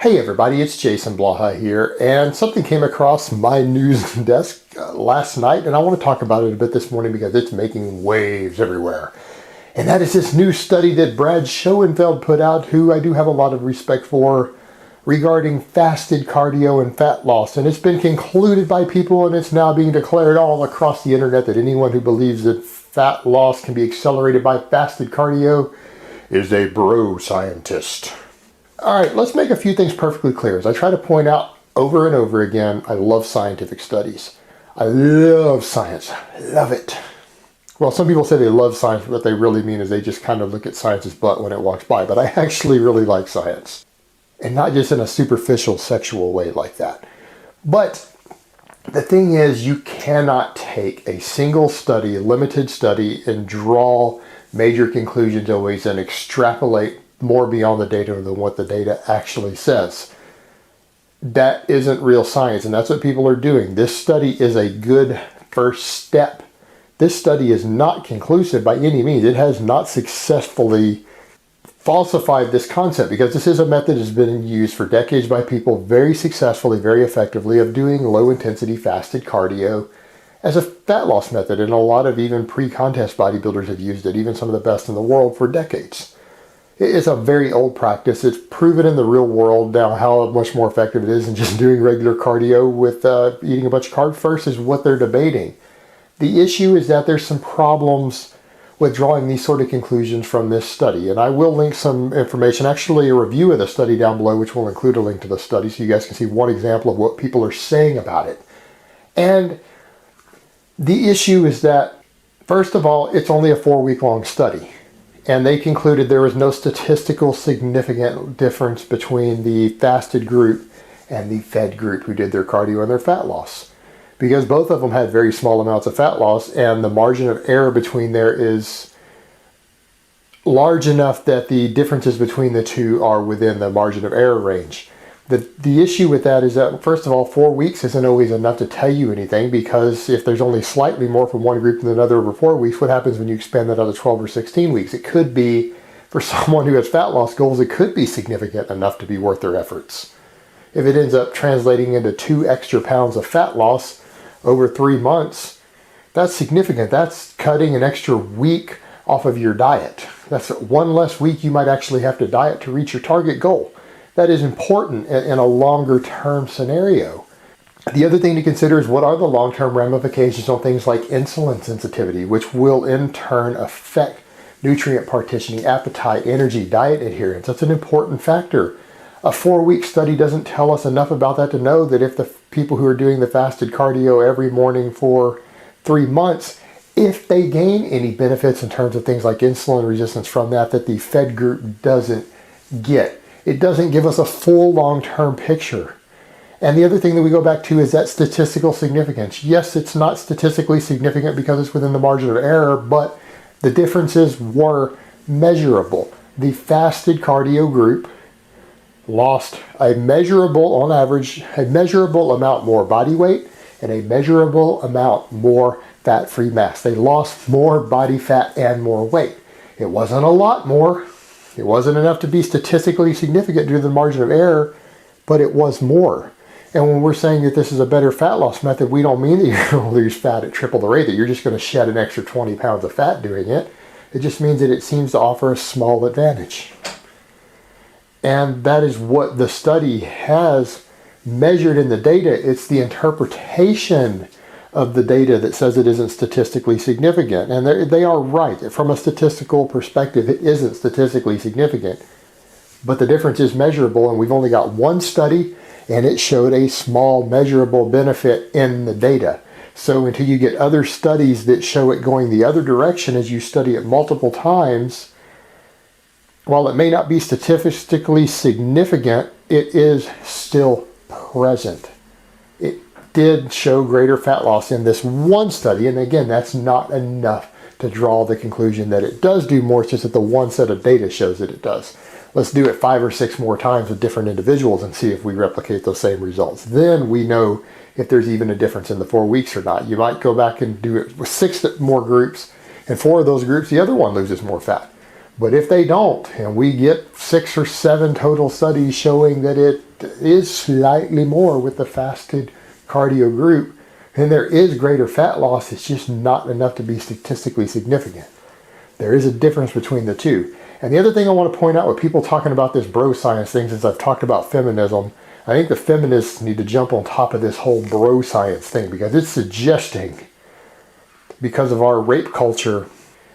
Hey everybody, it's Jason Blaha here, and something came across my news desk last night, and I want to talk about it a bit this morning because it's making waves everywhere. And that is this new study that Brad Schoenfeld put out, who I do have a lot of respect for, regarding fasted cardio and fat loss. And it's been concluded by people, and it's now being declared all across the internet that anyone who believes that fat loss can be accelerated by fasted cardio is a bro-scientist. All right, let's make a few things perfectly clear. As I try to point out over and over again, I love scientific studies. I love science. I love it. Well, some people say they love science, but what they really mean is they just kind of look at science's butt when it walks by. But I actually really like science. And not just in a superficial sexual way like that. But the thing is, you cannot take a single study, a limited study, and draw major conclusions always and extrapolate more beyond the data than what the data actually says. That isn't real science, and that's what people are doing. This study is a good first step. This study is not conclusive by any means. It has not successfully falsified this concept, because this is a method that has been used for decades by people very successfully, very effectively, of doing low intensity fasted cardio as a fat loss method. And a lot of even pre-contest bodybuilders have used it, even some of the best in the world, for decades. It's a very old practice. It's proven in the real world now how much more effective it is than just doing regular cardio with eating a bunch of carbs first is what they're debating. The issue is that there's some problems with drawing these sort of conclusions from this study. And I will link some information, actually a review of the study down below, which will include a link to the study so you guys can see one example of what people are saying about it. And the issue is that, first of all, it's only a 4-week long study. And they concluded there was no statistical significant difference between the fasted group and the fed group who did their cardio and their fat loss. Because both of them had very small amounts of fat loss, and the margin of error between there is large enough that the differences between the two are within the margin of error range. The issue with that is that, first of all, 4 weeks isn't always enough to tell you anything, because if there's only slightly more from one group than another over 4 weeks, what happens when you expand that out to 12 or 16 weeks? It could be, for someone who has fat loss goals, it could be significant enough to be worth their efforts. If it ends up translating into 2 extra pounds of fat loss over 3 months, that's significant. That's cutting an extra week off of your diet. That's 1 less week you might actually have to diet to reach your target goal. That is important in a longer term scenario. The other thing to consider is what are the long-term ramifications on things like insulin sensitivity, which will in turn affect nutrient partitioning, appetite, energy, diet adherence. That's an important factor. A 4-week study doesn't tell us enough about that to know that if the people who are doing the fasted cardio every morning for 3 months, if they gain any benefits in terms of things like insulin resistance from that the fed group doesn't get. It doesn't give us a full long-term picture. And the other thing that we go back to is that statistical significance. Yes, it's not statistically significant because it's within the margin of error, but the differences were measurable. The fasted cardio group lost a measurable, on average, a measurable amount more body weight and a measurable amount more fat-free mass. They lost more body fat and more weight. It wasn't a lot more. It wasn't enough to be statistically significant due to the margin of error, but it was more. And when we're saying that this is a better fat loss method, we don't mean that you're going to lose fat at triple the rate, that you're just going to shed an extra 20 pounds of fat doing it. It just means that it seems to offer a small advantage. And that is what the study has measured in the data. It's the interpretation of the data that says it isn't statistically significant. And they are right. From a statistical perspective, it isn't statistically significant. But the difference is measurable, and we've only got one study, and it showed a small measurable benefit in the data. So until you get other studies that show it going the other direction as you study it multiple times, while it may not be statistically significant, it is still present. It did show greater fat loss in this one study, and again, that's not enough to draw the conclusion that it does do more. It's just that the one set of data shows that it does. Let's do it 5 or 6 more times with different individuals and see if we replicate those same results. Then we know if there's even a difference in the 4 weeks or not. You might go back and do it with 6 more groups, and 4 of those groups, the other one loses more fat. But if they don't, and we get 6 or 7 total studies showing that it is slightly more with the fasted cardio group, then there is greater fat loss. It's just not enough to be statistically significant. There is a difference between the two. And the other thing I want to point out with people talking about this bro science thing, since I've talked about feminism, I think the feminists need to jump on top of this whole bro science thing, because it's suggesting, because of our rape culture,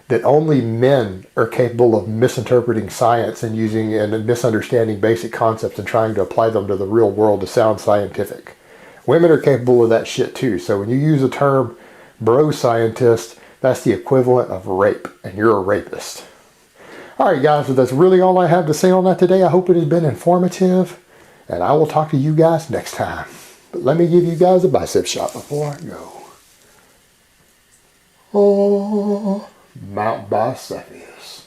that only men are capable of misinterpreting science and using and misunderstanding basic concepts and trying to apply them to the real world to sound scientific. Women are capable of that shit too. So when you use the term bro scientist, that's the equivalent of rape, and you're a rapist. All right, guys, so that's really all I have to say on that today. I hope it has been informative, and I will talk to you guys next time. But let me give you guys a bicep shot before I go. Oh, Mount Bicepius.